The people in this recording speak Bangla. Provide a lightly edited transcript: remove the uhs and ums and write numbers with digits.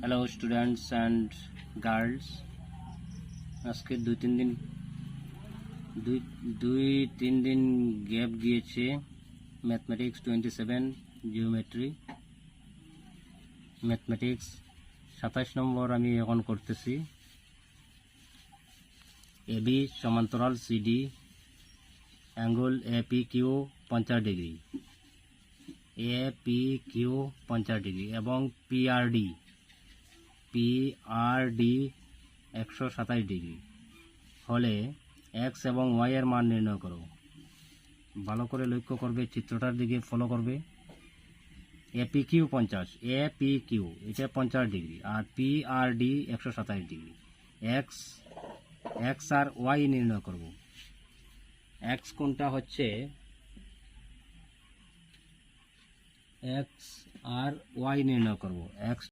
হ্যালো স্টুডেন্টস অ্যান্ড গার্লস, আজকে দুই তিন দিন গ্যাপ গিয়েছে। ম্যাথমেটিক্স 27, জিওমেট্রি ম্যাথমেটিক্স 27 নম্বর আমি এখন করতেছি। এবি সমান্তরাল সিডি, অ্যাঙ্গেল এপিকিউ 50 ডিগ্রি, এপিকিউ 50 ডিগ্রি এবং পিআরডি 127 ডিগ্রি হলে এক্স এবং ওয়াই এর মান নির্ণয় করো। ভালো করে লক্ষ্য করবে, চিত্রটার দিকে ফলো করবে। এপিকিউ 50, এপিকিউ এটা 50 ডিগ্রি আর পিআরডি 127 ডিগ্রি। এক্স আর ওয়াই নির্ণয় করব। এক্স কোনটা হচ্ছে এক্স আর ওয়াই নির্ণয় করব। এক্স